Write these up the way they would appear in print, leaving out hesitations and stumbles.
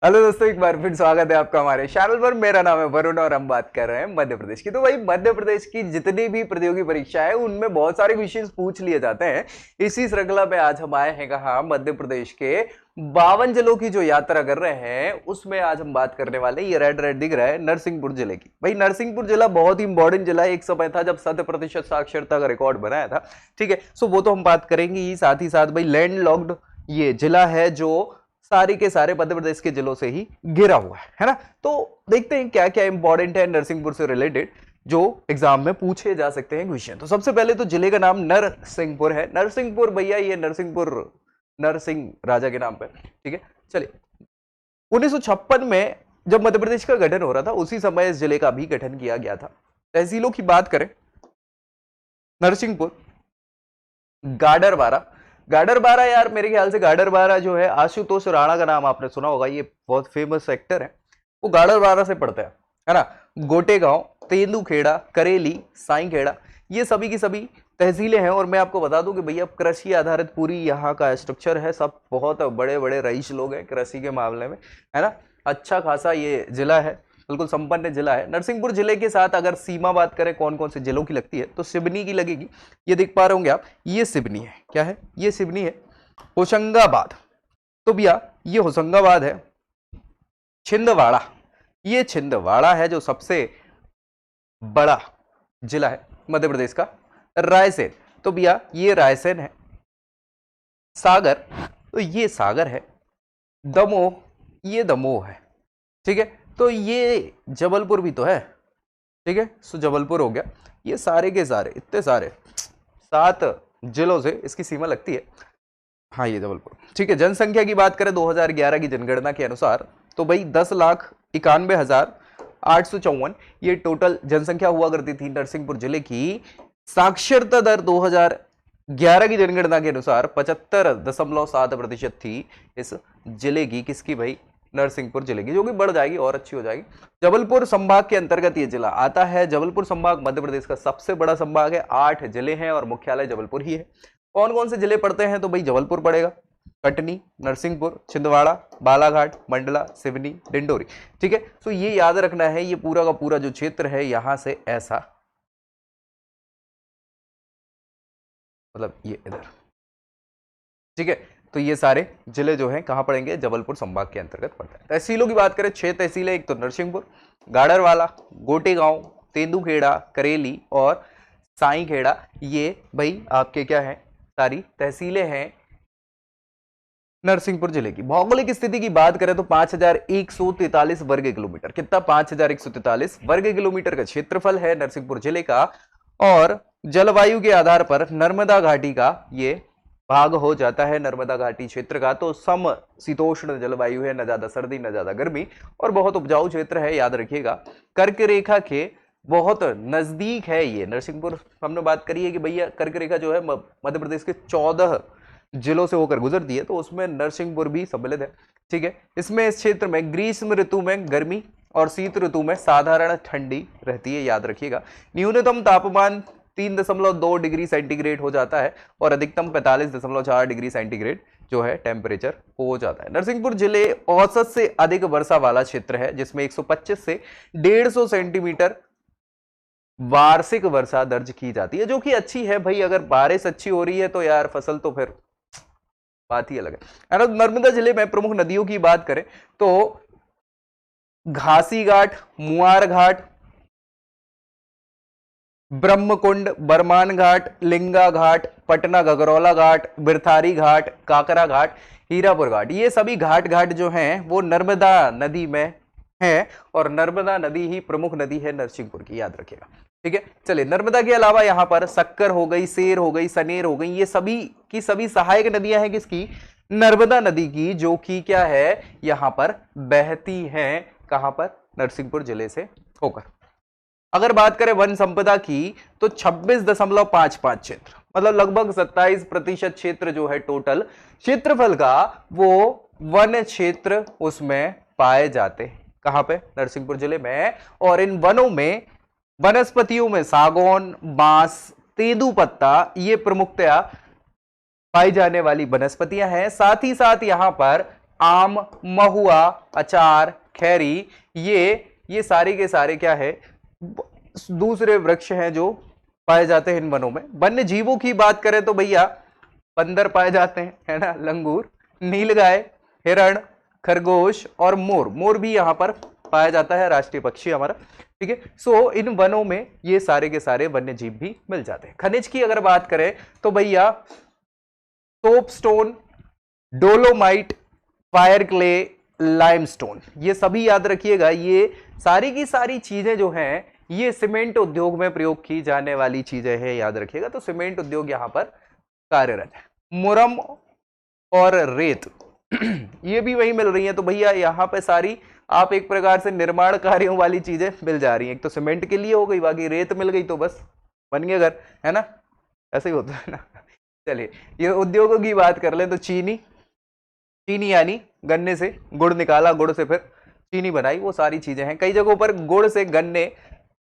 Hello दोस्तों, एक बार फिर स्वागत है आपका हमारे चैनल पर। मेरा नाम है वरुण और हम बात कर रहे हैं मध्य प्रदेश की। तो भाई, मध्य प्रदेश की जितनी भी प्रतियोगी परीक्षा है उनमें बहुत सारे क्वेश्चंस पूछ लिए जाते हैं। इसी श्रृंखला में आज हम आए हैं कहा मध्य प्रदेश के 52 जिलों की जो यात्रा कर रहे हैं उसमें आज हम बात करने वाले हैं। ये रेड रेड दिख रहा है नरसिंहपुर जिले की। भाई, नरसिंहपुर जिला बहुत ही इंपॉर्टेंट जिला है। एक समय था जब 100% साक्षरता का रिकॉर्ड बनाया था। ठीक है, सो वो तो हम बात करेंगे ही। साथ ही साथ भाई, लैंड लॉक्ड ये जिला है जो सारे के सारे मध्य प्रदेश के जिलों से ही घिरा हुआ है ना। तो देखते हैं क्या क्या इंपॉर्टेंट है नरसिंहपुर से रिलेटेड जो एग्जाम में पूछे जा सकते हैं क्वेश्चन। तो सबसे पहले तो जिले का नाम नरसिंहपुर है। नरसिंहपुर भैया, ये नरसिंहपुर नरसिंह राजा के नाम पे। ठीक है, चलिए। 1956 में जब मध्य प्रदेश का गठन हो रहा था उसी समय इस जिले का भी गठन किया गया था। तहसीलों की बात करें, नरसिंहपुर, गाडरवारा। गाडरवारा यार, मेरे ख्याल से गाडरवारा जो है, आशुतोष राणा का नाम आपने सुना होगा, ये बहुत फेमस एक्टर है, वो गाडरवारा से पढ़ते हैं, है ना। गोटेगांव, तेंदुखेड़ा, करेली, साईखेड़ा, ये सभी की सभी तहसीलें हैं। और मैं आपको बता दूं कि भैया कृषि आधारित पूरी यहाँ का स्ट्रक्चर है। सब बहुत बड़े बड़े रईस लोग हैं कृषि के मामले में, है ना। अच्छा खासा ये जिला है, बिल्कुल संपन्न जिला है। नरसिंहपुर जिले के साथ अगर सीमा बात करें कौन कौन से जिलों की लगती है, तो सिवनी की लगेगी। ये देख पा रहे होंगे आप, ये सिवनी है। क्या है? ये सिवनी है। होशंगाबाद, तो भैया ये होशंगाबाद है। छिंदवाड़ा, ये छिंदवाड़ा है जो सबसे बड़ा जिला है मध्य प्रदेश का। रायसेन, तो भैया ये रायसेन है। सागर, तो ये सागर है। दमोह, ये दमोह है। ठीक है, तो ये जबलपुर भी तो है। ठीक है, सो जबलपुर हो गया। ये सारे के सारे, इतने सारे 7 जिलों से इसकी सीमा लगती है। हाँ, ये जबलपुर। ठीक है, जनसंख्या की बात करें 2011 की जनगणना के अनुसार, तो भाई 10,91,854 ये टोटल जनसंख्या हुआ करती थी नरसिंहपुर जिले की। साक्षरता दर 2011 की जनगणना के अनुसार 75.7% थी इस जिले की। किसकी भाई? नरसिंहपुर जिले की, जो कि बढ़ जाएगी और अच्छी हो जाएगी। जबलपुर संभाग के अंतर्गत ये जिला आता है। जबलपुर संभाग मध्य प्रदेश का सबसे बड़ा संभाग है। 8 जिले हैं और मुख्यालय जबलपुर ही है। कौन कौन से जिले पड़ते हैं? तो भाई जबलपुर पड़ेगा, कटनी, नरसिंहपुर, छिंदवाड़ा, बालाघाट, मंडला, सिवनी, डिंडोरी। ठीक है, तो ये याद रखना है। ये पूरा का पूरा जो क्षेत्र है यहां से ऐसा, मतलब ये इधर। ठीक है, तो ये सारे जिले जो हैं कहां पड़ेंगे? जबलपुर संभाग के अंतर्गत पड़ता है। तहसीलों की बात करें, 6 तहसीलें। एक तो नरसिंहपुर, गाडरवाला, गोटेगांव, तेंदुखेड़ा, करेली और साईखेड़ा। ये भाई आपके क्या है? सारी तहसीलें हैं नरसिंहपुर जिले की। भौगोलिक स्थिति की बात करें तो 5143 वर्ग किलोमीटर। कितना? 5143 वर्ग किलोमीटर का क्षेत्रफल है नरसिंहपुर जिले का। और जलवायु के आधार पर नर्मदा घाटी का ये भाग हो जाता है। नर्मदा घाटी क्षेत्र का तो समशीतोष्ण जलवायु है, न ज्यादा सर्दी न ज्यादा गर्मी, और बहुत उपजाऊ क्षेत्र है, याद रखिएगा। कर्क रेखा के बहुत नजदीक है ये नरसिंहपुर। हमने बात करी है कि भैया कर्क रेखा जो है मध्य प्रदेश के 14 जिलों से होकर गुजरती है, तो उसमें नरसिंहपुर भी सम्मिलित है। ठीक है, इसमें इस क्षेत्र में ग्रीष्म ऋतु में गर्मी और शीत ऋतु में साधारण ठंडी रहती है, याद रखिएगा। न्यूनतम तापमान 3.2 डिग्री सेंटीग्रेड हो जाता है और अधिकतम 45.4 डिग्री सेंटीग्रेड जो है टेम्परेचर हो जाता है। नरसिंहपुर जिले औसत से अधिक वर्षा वाला क्षेत्र है, जिसमें 125 से 150 सेंटीमीटर वार्षिक वर्षा दर्ज की जाती है, जो कि अच्छी है भाई। अगर बारिश अच्छी हो रही है तो यार फसल तो फिर बात ही अलग है। नर्मदा जिले में प्रमुख नदियों की बात करें तो घासी घाट, मुआर घाट, ब्रह्मकुंड, बरमान घाट, लिंगा घाट, पटना गगरौला घाट, बिरथारी घाट, काकरा घाट, हीरापुर घाट, ये सभी घाट जो हैं वो नर्मदा नदी में है। और नर्मदा नदी ही प्रमुख नदी है नरसिंहपुर की, याद रखिएगा। ठीक है, चलिए। नर्मदा के अलावा यहां पर सक्कर हो गई, सेर हो गई, सनेर हो गई, ये सभी की सभी सहायक नदियां हैं किसकी? नर्मदा नदी की, जो कि क्या है? यहां पर बहती हैं। कहां पर? नरसिंहपुर जिले से होकर। अगर बात करें वन संपदा की तो 26.55 क्षेत्र, मतलब लगभग 27% क्षेत्र जो है टोटल क्षेत्रफल का, वो वन क्षेत्र उसमें पाए जाते हैं। कहां पे? नरसिंहपुर जिले में। और इन वनों में वनस्पतियों में सागौन, बांस, तेंदुपत्ता, ये प्रमुखतया पाई जाने वाली वनस्पतियां हैं। साथ ही साथ यहां पर आम, महुआ, अचार, खैरी, ये सारे के सारे क्या है, दूसरे वृक्ष हैं जो पाए जाते हैं इन वनों में। वन्य जीवों की बात करें तो भैया बंदर पाए जाते हैं, है ना, लंगूर, नीलगाय, हिरण, खरगोश और मोर। मोर भी यहाँ पर पाया जाता है, राष्ट्रीय पक्षी हमारा। ठीक है, सो इन वनों में ये सारे के सारे वन्य जीव भी मिल जाते हैं। खनिज की अगर बात करें तो भैया soapstone, dolomite, fire clay, limestone, ये सभी याद रखिएगा। ये सारी की सारी चीजें जो हैं ये सीमेंट उद्योग में प्रयोग की जाने वाली चीजें हैं, याद रखिएगा। तो सीमेंट उद्योग यहां पर कार्यरत है। मुरम और रेत ये भी वही मिल रही है। तो भैया यहाँ पे सारी आप एक प्रकार से निर्माण कार्यों वाली चीजें मिल जा रही हैं। एक तो सीमेंट के लिए हो गई, बाकी रेत मिल गई तो बस बन गया घर, है ना, ऐसे ही होता है ना। चलिए ये उद्योगों की बात कर ले तो चीनी यानी गन्ने से गुड़ निकाला, गुड़ से फिर चीनी बनाई, वो सारी चीजें हैं। कई जगहों पर गुड़ से गन्ने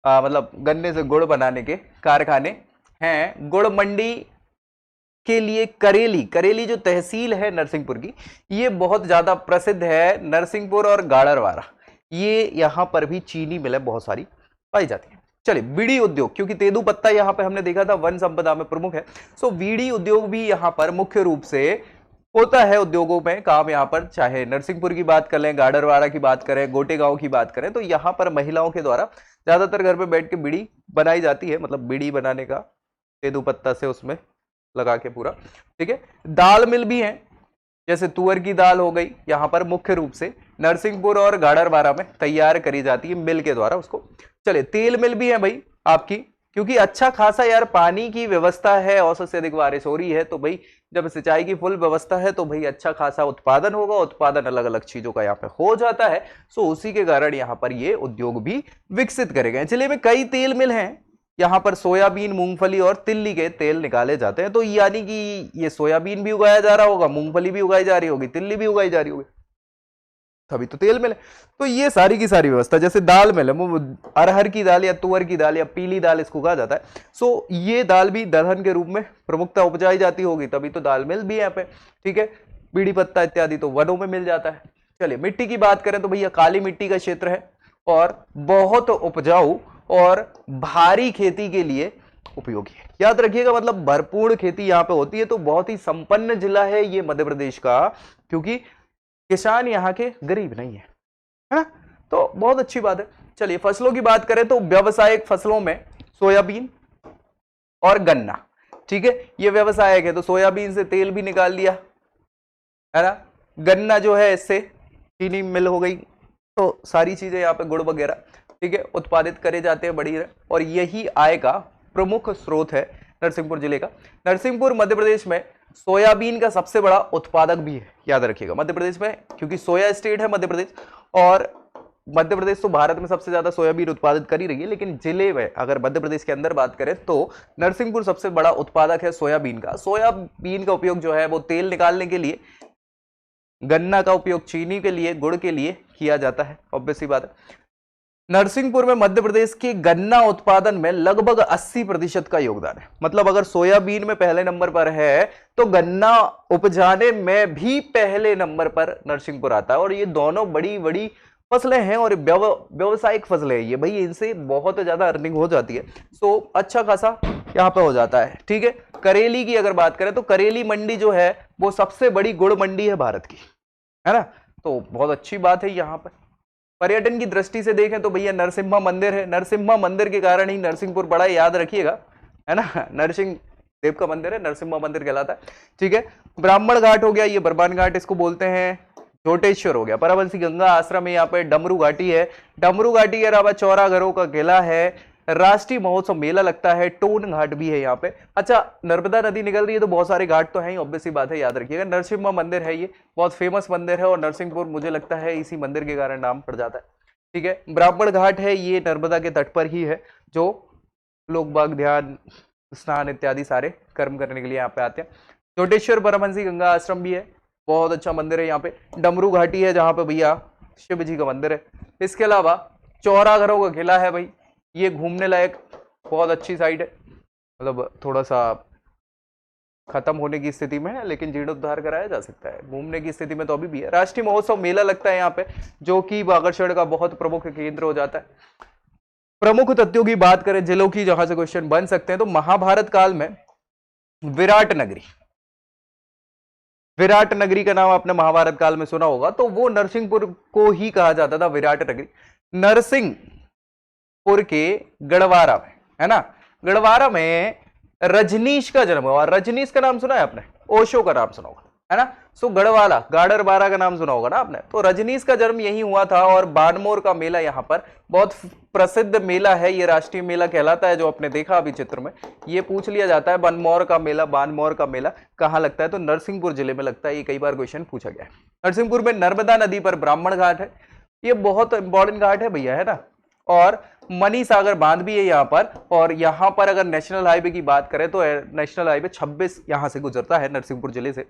मतलब गन्ने से गुड़ बनाने के कारखाने हैं। गुड़ मंडी के लिए करेली जो तहसील है नरसिंहपुर की, ये बहुत ज्यादा प्रसिद्ध है। नरसिंहपुर और गाड़रवारा, ये यहां पर भी चीनी मिलें बहुत सारी पाई जाती है। चलिए बीड़ी उद्योग, क्योंकि तेंदू पत्ता यहां पे हमने देखा था वन संपदा में प्रमुख है, सो बीड़ी उद्योग भी यहां पर मुख्य रूप से होता है उद्योगों में काम। यहां पर चाहे नरसिंहपुर की बात कर लें, गाड़रवाड़ा की बात करें, गोटेगांव की बात करें, तो यहां पर महिलाओं के द्वारा ज्यादातर घर पे बैठ के बीड़ी बनाई जाती है। मतलब बीड़ी बनाने का तेंदू पत्ता से उसमें लगा के पूरा। ठीक है, दाल मिल भी है, जैसे तुअर की दाल हो गई, यहां पर मुख्य रूप से नरसिंहपुर और गाड़रवाड़ा में तैयार करी जाती है मिल के द्वारा उसको। चले तेल मिल भी है भाई आपकी, क्योंकि अच्छा खासा यार पानी की व्यवस्था है, औसत से अधिक बारिश हो रही है, तो भाई जब सिंचाई की फुल व्यवस्था है तो भाई अच्छा खासा उत्पादन होगा। उत्पादन अलग अलग चीजों का यहाँ पे हो जाता है, सो उसी के कारण यहाँ पर ये उद्योग भी विकसित करे गए। जिले में कई तेल मिल हैं, यहाँ पर सोयाबीन, मूंगफली और तिल्ली के तेल निकाले जाते हैं। तो यानी कि ये सोयाबीन भी उगाया जा रहा होगा, मूंगफली भी उगाई जा रही होगी, तिल्ली भी उगाई जा रही होगी, तभी तो तेल मिले। तो ये सारी की सारी व्यवस्था, जैसे दाल मिले, अरहर की दाल या तुअर की दाल या पीली दाल इसको कहा जाता है, सो ये दाल भी दलहन के रूप में प्रमुखता उपजाई जाती होगी, तभी तो दाल मिल भी है यहाँ पे। ठीक है, बीड़ी पत्ता इत्यादि तो वनों में मिल जाता है। चलिए मिट्टी की बात करें तो भैया काली मिट्टी का क्षेत्र है और बहुत उपजाऊ और भारी खेती के लिए उपयोगी है। याद रखिएगा, मतलब भरपूर खेती यहाँ पे होती है। तो बहुत ही संपन्न जिला है ये मध्य प्रदेश का, क्योंकि किसान यहाँ के गरीब नहीं है ना, तो बहुत अच्छी बात है। चलिए फसलों की बात करें तो व्यावसायिक फसलों में सोयाबीन और गन्ना, ठीक है, ये व्यवसायिक है। तो सोयाबीन से तेल भी निकाल लिया, है ना, गन्ना जो है इससे चीनी मिल हो गई, तो सारी चीजें यहाँ पे गुड़ वगैरह, ठीक है, उत्पादित करे जाते हैं बड़ी, और यही आय का प्रमुख स्रोत है नरसिंहपुर जिले का। नरसिंहपुर मध्य प्रदेश में सोयाबीन का सबसे बड़ा उत्पादक भी है, याद रखिएगा मध्य प्रदेश में, क्योंकि सोया स्टेट है मध्य प्रदेश, और मध्य प्रदेश तो भारत में सबसे ज्यादा सोयाबीन उत्पादित कर ही रही है, लेकिन जिले में अगर मध्य प्रदेश के अंदर बात करें तो नरसिंहपुर सबसे बड़ा उत्पादक है सोयाबीन का। सोयाबीन का उपयोग जो है वो तेल निकालने के लिए, गन्ना का उपयोग चीनी के लिए, गुड़ के लिए किया जाता है, ऑब्वियस सी बात है। नरसिंहपुर में मध्य प्रदेश के गन्ना उत्पादन में लगभग 80% का योगदान है। मतलब अगर सोयाबीन में पहले नंबर पर है तो गन्ना उपजाने में भी पहले नंबर पर नरसिंहपुर आता है। और ये दोनों बड़ी बड़ी फसलें हैं और व्यवसायिक फसलें हैं ये, भाई इनसे बहुत ज्यादा अर्निंग हो जाती है, सो अच्छा खासा यहाँ पे हो जाता है। ठीक है, करेली की अगर बात करें तो करेली मंडी जो है वो सबसे बड़ी गुड़ मंडी है भारत की, है ना, तो बहुत अच्छी बात है। यहाँ पर पर्यटन की दृष्टि से देखें तो भैया नरसिम्हा मंदिर है, नरसिम्हा मंदिर के कारण ही नरसिंहपुर बड़ा, याद रखिएगा, है ना, नरसिंह देव का मंदिर है, नरसिम्हा मंदिर कहलाता है। ठीक है, ब्राह्मण घाट हो गया, ये बरबान घाट इसको बोलते हैं, जोटेश्वर हो गया, परमहंसी गंगा आश्रम है, यहाँ पे डमरू घाटी है, डमरू घाटी के अलावा चौराघरों का किला है, राष्ट्रीय महोत्सव मेला लगता है, टोन घाट भी है यहाँ पे। अच्छा, नर्मदा नदी निकल रही है तो बहुत सारे घाट तो हैं, ऑब्वियस सी बात है, याद रखिएगा। नरसिम्हा मंदिर है, ये बहुत फेमस मंदिर है और नरसिंहपुर मुझे लगता है इसी मंदिर के कारण नाम पड़ जाता है। ठीक है, ब्राह्मण घाट है, ये नर्मदा के तट पर ही है, जो लोग बाग ध्यान, स्नान इत्यादि सारे कर्म करने के लिए यहाँ पे आते हैं। जोटेश्वर परमहंसी गंगा आश्रम भी है, बहुत अच्छा मंदिर है यहाँ पे। डमरू घाटी है जहाँ पे भैया शिव जी का मंदिर है। इसके अलावा चौराघरों का किला है भाई, ये घूमने लायक बहुत अच्छी साइड है, मतलब थोड़ा सा खत्म होने की स्थिति में है, लेकिन जीर्णोद्धार कराया जा सकता है। घूमने की स्थिति में तो अभी भी है। राष्ट्रीय महोत्सव मेला लगता है यहाँ पे, जो कि आकर्षण का बहुत प्रमुख केंद्र हो जाता है। प्रमुख तथ्यों की बात करें जिलों की जहां से क्वेश्चन बन सकते हैं, तो महाभारत काल में विराट नगरी, विराट नगरी का नाम आपने महाभारत काल में सुना होगा, तो वो नरसिंहपुर को ही कहा जाता था विराट नगरी। नरसिंहपुर के गढ़वारा में, है ना, गढ़वारा में रजनीश का जन्म हुआ। रजनीश का नाम सुना है आपने? ओशो का नाम सुना होगा, है ना। सो गढ़वाला, गाडरबारा का नाम सुना होगा ना आपने। तो रजनीश का जन्म यही हुआ था, और बानमोर का मेला यहाँ पर बहुत प्रसिद्ध मेला है, ये राष्ट्रीय मेला कहलाता है, जो आपने देखा अभी चित्र में। ये पूछ लिया जाता है बानमोर का मेला, बानमोर का मेला कहाँ लगता है, तो नरसिंहपुर जिले में लगता है। ये कई बार क्वेश्चन पूछा गया है। नरसिंहपुर में नर्मदा नदी पर ब्राह्मण घाट है, ये बहुत इंपॉर्टेंट घाट है भैया, है ना। और मनी सागर बांध भी है यहाँ पर। और यहाँ पर अगर नेशनल हाईवे की बात करें तो नेशनल हाईवे 26 यहाँ से गुजरता है, नरसिंहपुर जिले से।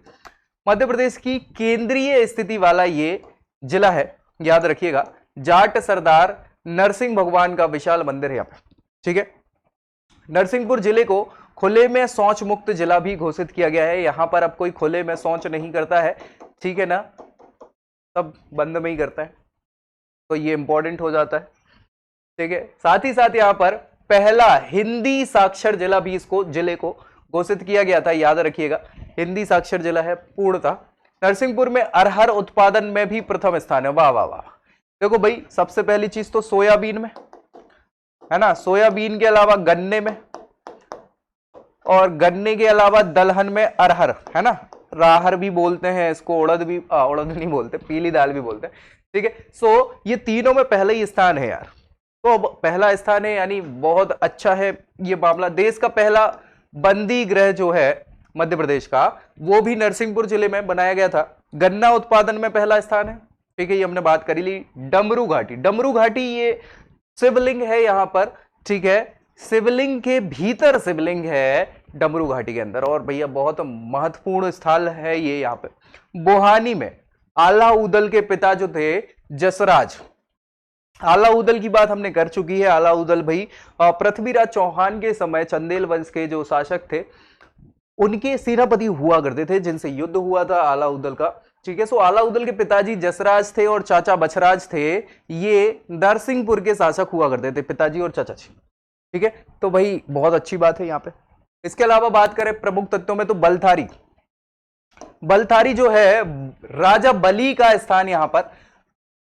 मध्य प्रदेश की केंद्रीय स्थिति वाला ये जिला है, याद रखिएगा। जाट सरदार नरसिंह भगवान का विशाल मंदिर है यहाँ पे, ठीक है। नरसिंहपुर जिले को खुले में शौच मुक्त जिला भी घोषित किया गया है। यहाँ पर अब कोई खुले में शौच नहीं करता है, ठीक है ना, सब बंद में ही करता है, तो ये इंपॉर्टेंट हो जाता है, ठीक है। साथ ही साथ यहाँ पर पहला हिंदी साक्षर जिला भी इसको जिले को घोषित किया गया था, याद रखिएगा। हिंदी साक्षर जिला है पूर्णतः। नरसिंहपुर में अरहर उत्पादन में भी प्रथम स्थान है। वाह वाह वाह। देखो भाई, सबसे पहली चीज तो सोयाबीन में, है ना, सोयाबीन के अलावा गन्ने में, और गन्ने के अलावा दलहन में अरहर, है ना, राहर भी बोलते हैं इसको, उड़द भी, उड़द नहीं बोलते, पीली दाल भी बोलते हैं, ठीक है। सो ये तीनों में पहले ही स्थान है यार, तो पहला स्थान है, यानी बहुत अच्छा है ये मामला। देश का पहला बंदी गृह जो है मध्य प्रदेश का, वो भी नरसिंहपुर जिले में बनाया गया था। गन्ना उत्पादन में पहला स्थान है, ठीक है, ये हमने बात करी ली। डमरू घाटी, डमरू घाटी ये शिवलिंग है यहाँ पर, ठीक है, शिवलिंग के भीतर शिवलिंग है डमरू घाटी के अंदर, और भैया बहुत महत्वपूर्ण स्थल है ये यहाँ पे। बोहानी में आलाउदल के पिता जो थे जसराज, आलाउदल की बात हमने कर चुकी है। आलाउदल भाई पृथ्वीराज चौहान के समय चंदेल वंश के जो शासक थे, उनके सेनापति हुआ करते थे, जिनसे युद्ध हुआ था आलाउदल का, ठीक है। सो आलाउदल के पिताजी जसराज थे और चाचा बछराज थे, ये नरसिंहपुर के शासक हुआ करते थे, पिताजी और चाचा जी, ठीक है। तो भाई बहुत अच्छी बात है यहाँ पे। इसके अलावा बात करें प्रमुख तत्वों में, तो बलथारी, बलथारी जो है राजा बलि का स्थान यहाँ पर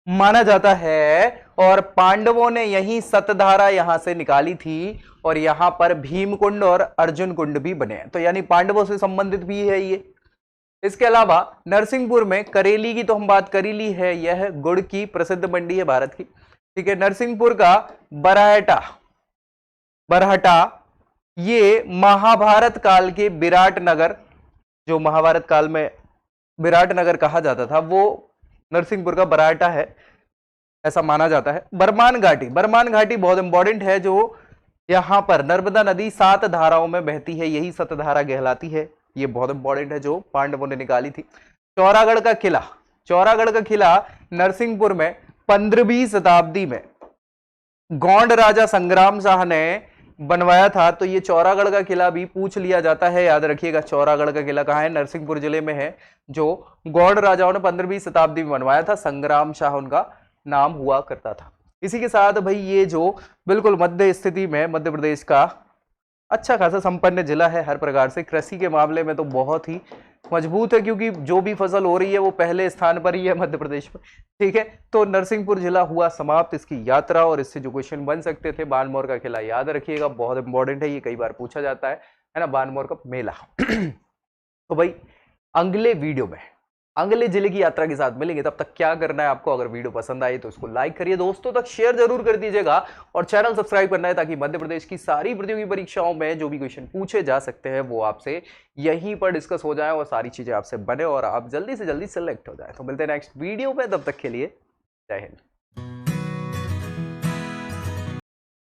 माना जाता है, और पांडवों ने यही सतधारा यहां से निकाली थी, और यहां पर भीमकुंड और अर्जुन कुंड भी बने हैं, तो यानी पांडवों से संबंधित भी है ये। इसके अलावा नरसिंहपुर में करेली की तो हम बात कर ही ली है, यह गुड़ की प्रसिद्ध मंडी है भारत की, ठीक है। नरसिंहपुर का बरहटा, बरहटा ये महाभारत काल के विराट नगर, जो महाभारत काल में विराट नगर कहा जाता था, वो नरसिंहपुर का बरहटा है, ऐसा माना जाता है। बरमान घाटी, बरमान घाटी बहुत इंपॉर्टेंट है, जो यहां पर नर्मदा नदी 7 धाराओं में बहती है, यही सतधारा कहलाती है, ये बहुत इंपॉर्टेंट है, जो पांडवों ने निकाली थी। चौरागढ़ का किला, चौरागढ़ का किला नरसिंहपुर में 15वीं शताब्दी में गौंड राजा संग्राम शाह ने बनवाया था, तो ये चौरागढ़ का किला भी पूछ लिया जाता है, याद रखिएगा। चौरागढ़ का किला कहाँ है? नरसिंहपुर जिले में है, जो गौड़ राजाओं ने 15वीं शताब्दी में बनवाया था, संग्राम शाह उनका नाम हुआ करता था। इसी के साथ भाई ये जो बिल्कुल मध्य स्थिति में मध्य प्रदेश का अच्छा खासा संपन्न जिला है हर प्रकार से, कृषि के मामले में तो बहुत ही मजबूत है, क्योंकि जो भी फसल हो रही है वो पहले स्थान पर ही है मध्य प्रदेश में, ठीक है। तो नरसिंहपुर जिला हुआ समाप्त इसकी यात्रा, और इससे जो क्वेश्चन बन सकते थे, बानमोर का किला याद रखिएगा, बहुत इंपॉर्टेंट है, ये कई बार पूछा जाता है ना, बानमोर का मेला। तो भाई अगले वीडियो में अगले जिले की यात्रा के साथ मिलेंगे, तब तक क्या करना है आपको, अगर वीडियो पसंद आई तो इसको लाइक करिए, दोस्तों तक शेयर जरूर कर दीजिएगा, और चैनल सब्सक्राइब करना है, ताकि मध्य प्रदेश की सारी प्रतियोगी परीक्षाओं में जो भी क्वेश्चन पूछे जा सकते हैं वो आपसे यहीं पर डिस्कस हो जाए, और सारी चीजें आपसे बने, और आप जल्दी से जल्दी सिलेक्ट हो जाए। तो मिलते हैं नेक्स्ट वीडियो में, तब तक के लिए जय हिंद।